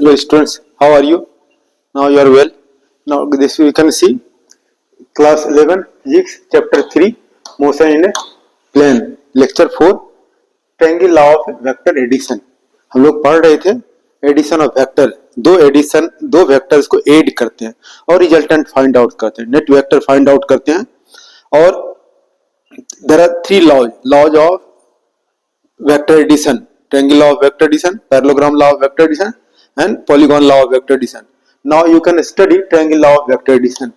Hello students, how are you? Now you are well. Now this we can see class 11 physics chapter 3 motion in a plane lecture 4 triangle law of vector addition. हम लोग पढ़ रहे थे addition of vector, दो vectors को add करते हैं और रिजल्टेंट फाइंड आउट करते हैं, नेट वेक्टर फाइंड आउट करते हैं। और there are three laws of vector addition: triangle law of vector addition, parallelogram law of vector addition and polygon law of vector addition. Now you can study triangle law of vector addition.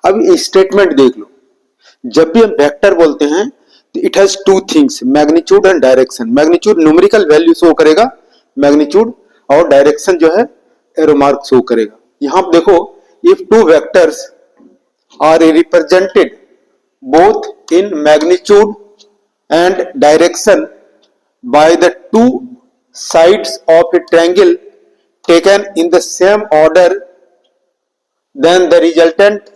अब ये statement देख लो, जब भी हम vector बोलते हैं तो it has two things, magnitude and direction. Magnitude numerical value show करेगा, मैग्नीट्यूड, और डायरेक्शन जो है एरो मार्क शो करेगा। यहां पर देखो, if two vectors are represented both in magnitude and direction by the two sides of a triangle taken in the same order, then the resultant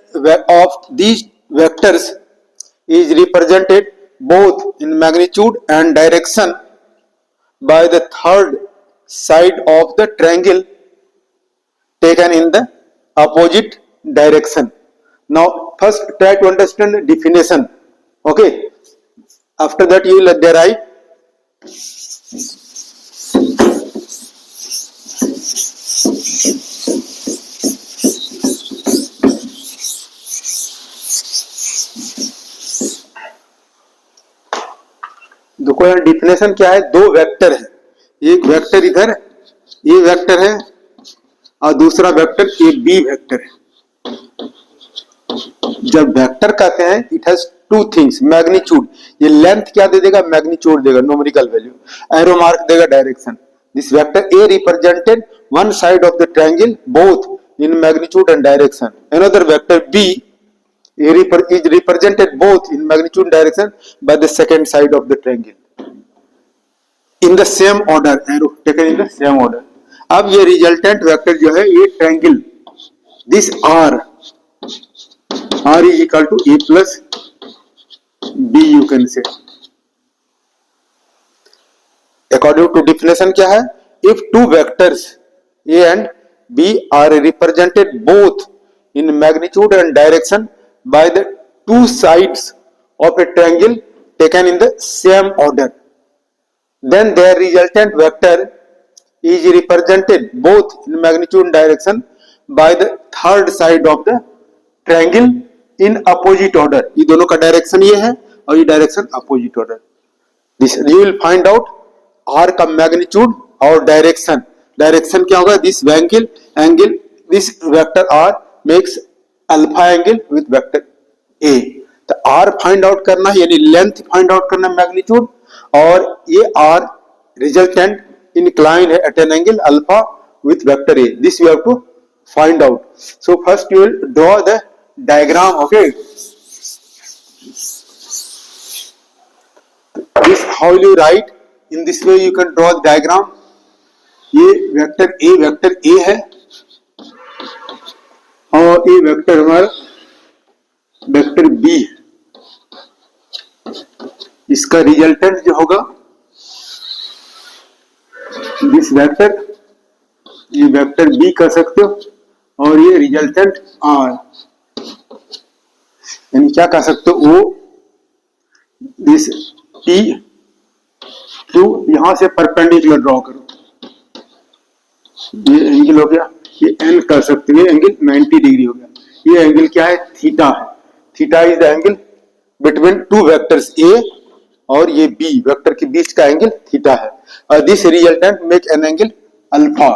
of these vectors is represented both in magnitude and direction by the third side of the triangle taken in the opposite direction. Now first try to understand the definition. Okay, after that you will derive देखो यहाँ definition क्या है। दो vector है, एक vector इधर ए vector है और दूसरा वेक्टर ए बी वेक्टर है। जब वेक्टर कहते हैं it has two things, magnitude, ये लेंथ क्या दे देगा, मैग्नीट्यूड देगा, न्यूमेरिकल वैल्यू, एरो मार्क देगा, direction. This vector A represented one side of the triangle both in magnitude and direction. Another vector B is represented both in magnitude and direction by the second side of the triangle in the same order, arrow taken in the same order. अब ये resultant vector जो है ये triangle, this R is equal to A plus B you can say. According to definition क्या है, if two vectors A and B are represented both in magnitude and direction by the two sides of a triangle taken in the same order, then their resultant vector is represented both in magnitude and direction by the third side of the triangle in opposite order. ये दोनों का direction ये है और ये direction opposite order. This you will find out R का magnitude और direction. Direction क्या होगा, this angle this vector R makes alpha angle with vector A। तो R फाइंड आउट करना है, यानी लेंथ फाइंड आउट करना मैग्नीट्यूड, और ये R रिजल्टेंट इंक्लाइन है at an angle alpha with vector A। This you have to find out. So first you will draw the diagram. Okay, this how will you right, in this way you can draw the diagram. ये vector A है और ये vector हमारा vector B है। इसका resultant जो होगा this vector, ये वेक्टर B कर सकते हो, और ये रिजल्टेंट R, यानी क्या कह सकते हो, वो दिस P Q यहां से परपेंडिकुलर ड्रॉ करो। ये एंगल हो गया, ये N कर सकते हो, ये एंगल 90 डिग्री हो गया। ये एंगल क्या है, थीटा है। Theta is the angle between two vectors A और ये B वेक्टर के बीच का एंगल थीटा है, और this resultant make an angle alpha.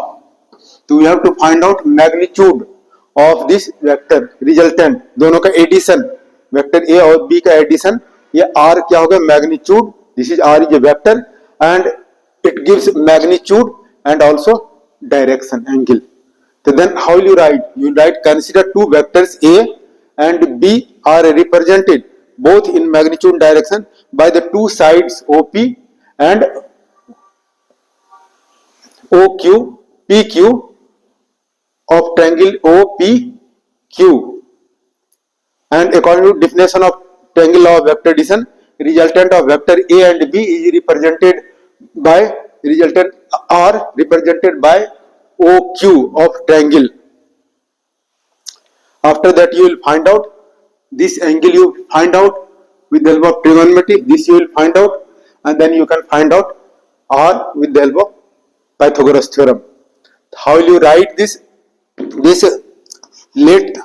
तो we have to find out magnitude of this vector resultant, दोनों का एडिशन, वेक्टर A और B का एडिशन, ये R क्या होगा, magnitude. This is R is a vector and it gives magnitude and also direction angle. So then how will you write? You write, consider two vectors A and B are represented both in magnitude and direction by the two sides OP and OQ PQ of triangle OPQ, and according to definition of triangle law of vector addition, resultant of vector A and B is represented by resultant R represented by OQ of triangle. After that you will find out this angle, you find out with the help of trigonometry, this you will find out, and then you can find out R with the help of Pythagoras theorem. How will you write this? Let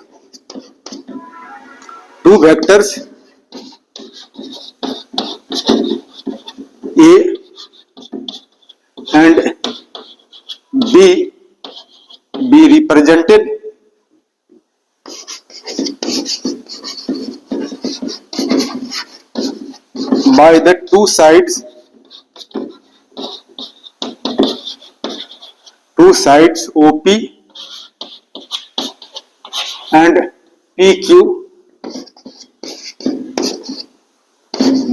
two vectors A and B be represented by the two sides OP and PQ,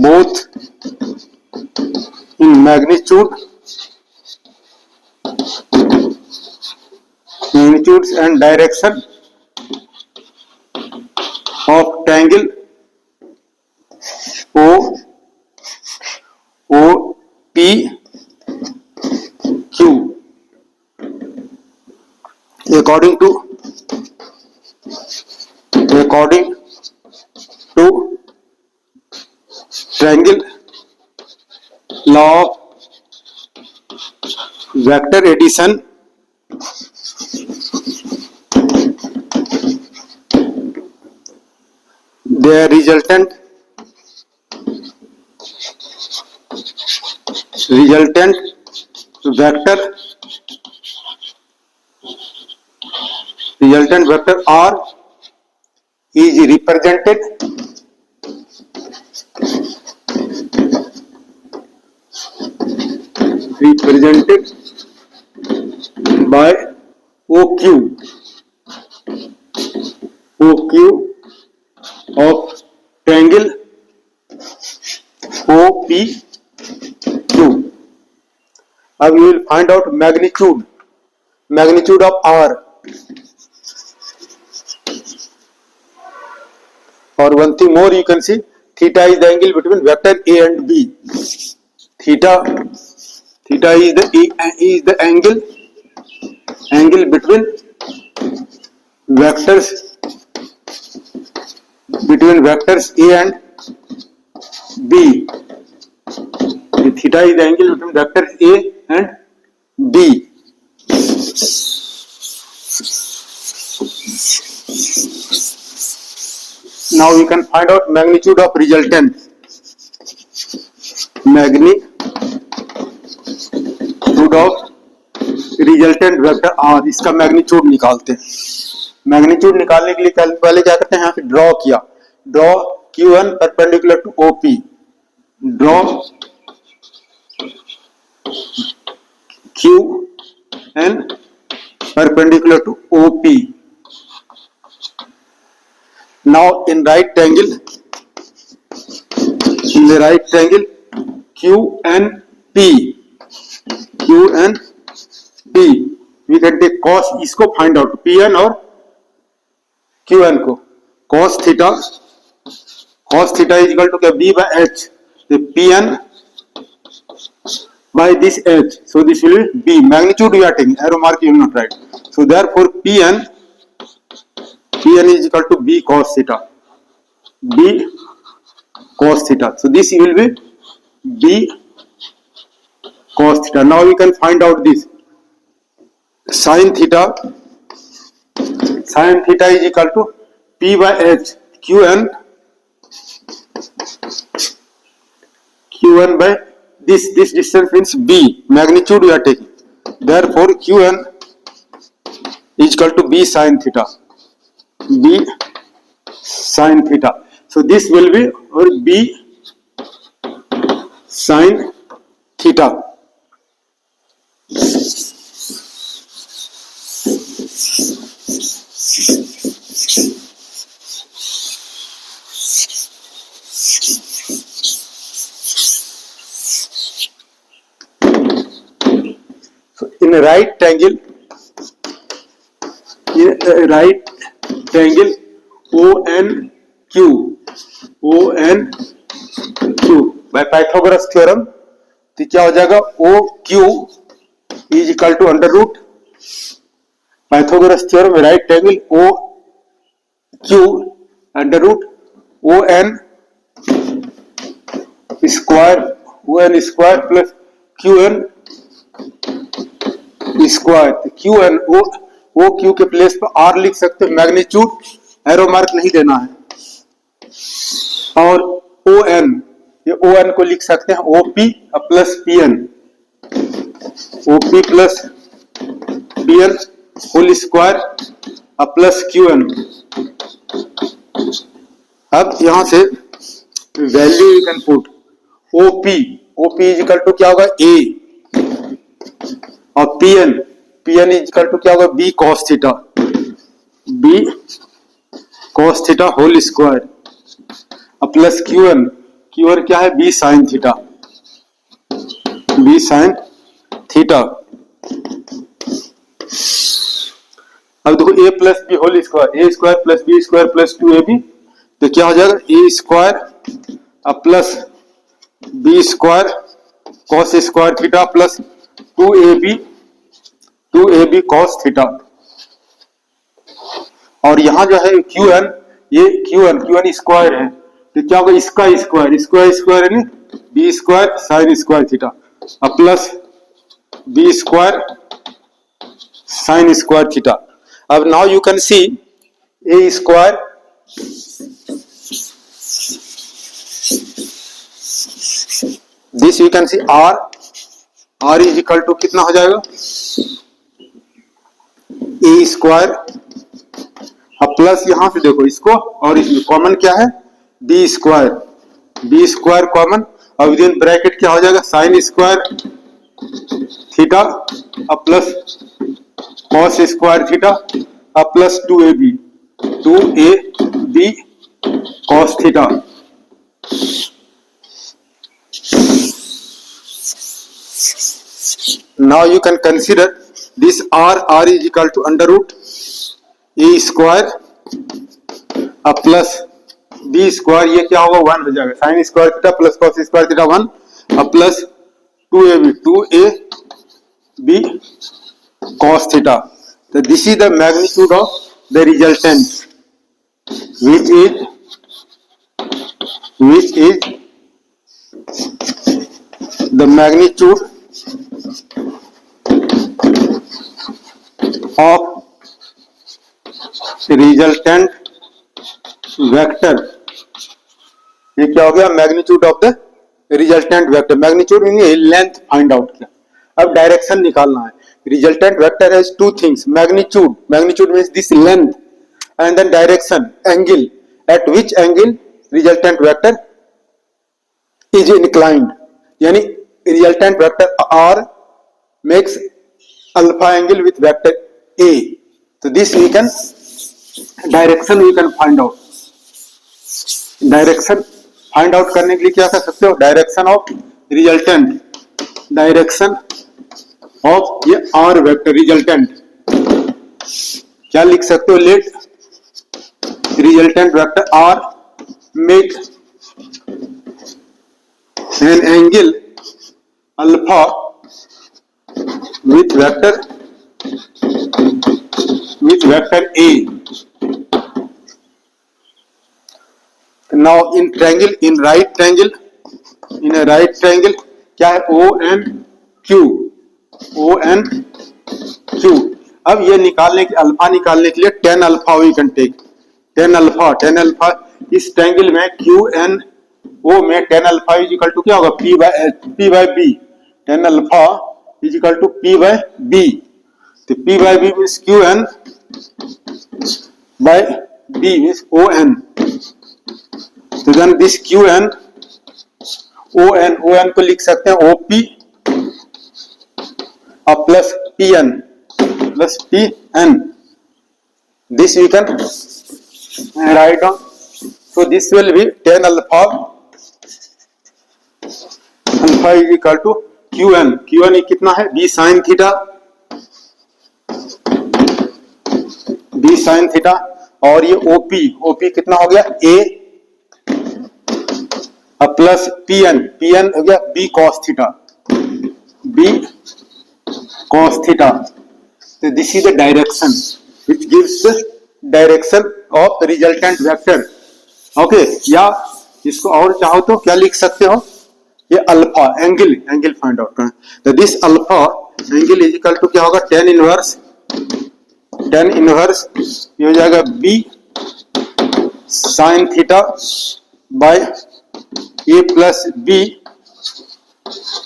both in magnitudes and direction of triangle OPQ. According to triangle law of vector addition, the resultant vector R is represented by OQ of triangle OPQ. Now we will find out magnitude of R. Or one thing more, you can see theta is the angle between vector A and B. Theta is the angle between vectors A and B. The theta is the angle between vectors A and B. Now we can find out magnitude of resultant. Magnitude of resultant vector R, इसका magnitude निकालते हैं. Magnitude निकालने के लिए पहले क्या करते हैं, यहाँ पे ड्रॉ किया. Draw Q1 perpendicular to OP. Draw Qn perpendicular to OP. Now in the right triangle QNP, we can take cos, इसको find out Pn और Qn को. cos theta is equal to क्या, B by H. The Pn by this H, so this will be B. Magnitude we are taking, arrow mark you will not write. So therefore Pn is equal to B cos theta. So this will be B cos theta. Now we can find out this sin theta is equal to P by H. Qn by this distance means B. Magnitude we are taking. Therefore Qn is equal to B sin theta. So this will be or B sin theta. So in a right triangle ONQ by Pythagoras theorem, तो क्या हो जाएगा OQ is equal to under root Pythagoras theorem में right triangle O Q under root O N square plus Q N square. Q N O Q के place पर R लिख सकते हो, मैग्नीट्यूड, एरो मार्क नहीं देना है। और ओ एन, ये ओ एन को लिख सकते हैं OP plus P N, OP plus P N whole square plus Q N. अब यहां से value you can put OP, OP is equal to क्या होगा ए, और पीएन इज इक्वल टू क्या होगा B cos theta, B cos theta whole square plus QN, QN क्या है B sine theta, B sine theta. अब देखो A plus B whole square, A square plus B square plus 2ab, तो क्या हो जाएगा A square plus B square cos square theta plus 2ab cos theta. और यहां जो है क्यूएन, ये क्यूएन स्क्वायर है, तो क्या होगा इसका स्क्वायर, स्क्वायर यानी B square sine square theta plus B square sine square theta. अब now you can see A square this you can see R is equal to कितना हो जाएगा ए स्क्वायर प्लस यहां से देखो इसको और इसमें कॉमन क्या है बी स्क्वायर कॉमन, और विद इन ब्रैकेट क्या हो जाएगा sine square theta plus cos square theta plus 2ab cos theta. Now you can consider this r is equal to under root a square plus B square, ये क्या होगा 1 हो जाएगा sine square theta plus cos square theta 1 plus 2ab cos theta. So this is the magnitude of the resultant, which is the magnitude of resultant vector. ये क्या हो गया magnitude of the resultant vector, magnitude meaning length find out किया। अब direction निकालना है। Resultant vector has two things, magnitude means this length, and then direction angle, at which angle resultant vector is inclined, यानी resultant vector R makes alpha angle with vector A. तो this we can direction we can find out. Direction find out करने के लिए क्या कर सकते हो, direction of resultant, direction of ये आर वेक्टर रिजल्टेंट क्या लिख सकते हो, let resultant vector R make an angle alpha with vector A. Now in triangle, in a right triangle क्या है ONQ। अब ये निकालने के अल्फा निकालने के लिए tan alpha we can take, tan alpha इस ट्रायंगल में QNO में tan alpha is equal to क्या होगा P by B, tan alpha is equal to P by B। तो P by B means QN by B means ON। तो then this QN ON को लिख सकते हैं OP plus PN। This we can write down. So this will be tan alpha is equal to QN कितना है B sin theta, और ये OP कितना हो गया A प्लस PN हो गया B cos theta। So this is the direction which gives the direction of resultant vector. Okay, या इसको और चाहो तो क्या लिख सकते हो, ये अल्फा एंगल फाइंड आउट करना. तो this alpha angle is equal to क्या होगा, tan इनवर्स ये हो जाएगा b sin theta by a plus b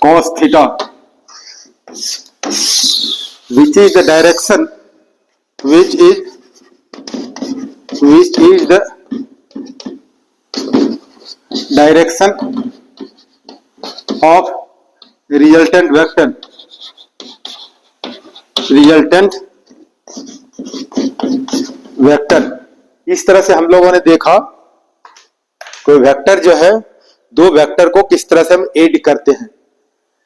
cos theta, which is the direction which is the direction of resultant vector. इस तरह से हम लोगों ने देखा कोई वेक्टर जो है, दो वेक्टर को किस तरह से हम ऐड करते हैं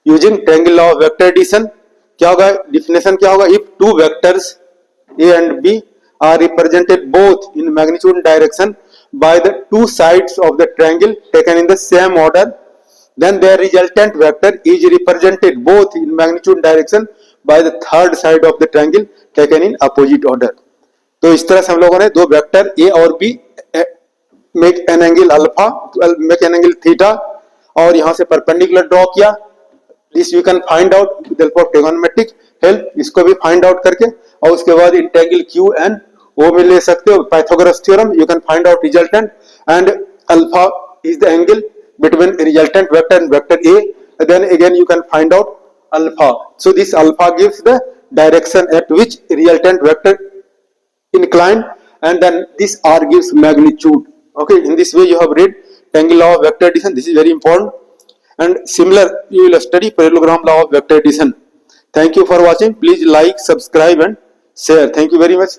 using triangle law of vector addition. क्या होगा डिफिनेशन, क्या होगा, if two vectors a and b are represented both in magnitude and direction by the two sides of the triangle taken in the same order, then their resultant vector is represented both in magnitude and direction by the third side of the triangle taken in opposite order. तो इस तरह से हम लोगों ने दो vector a और b make an angle alpha, make an angle theta, और यहां से परपेंडिकुलर ड्रॉ किया. This you can find out with help of trigonometric help, इसको भी फाइंड आउट करके, और उसके बाद इंटेग्रल क्यू एन वो भी ले सकते हो, Pythagoras theorem, you can find out resultant, and alpha is the angle between resultant vector and vector A, then again you can find out alpha. So this alpha gives the direction at which resultant vector incline, and then this r gives magnitude. Okay, in this way you have read triangle law of vector addition. This is very important, and similar you will study parallelogram law of vector addition. Thank you for watching. Please like, subscribe and share. Thank you very much.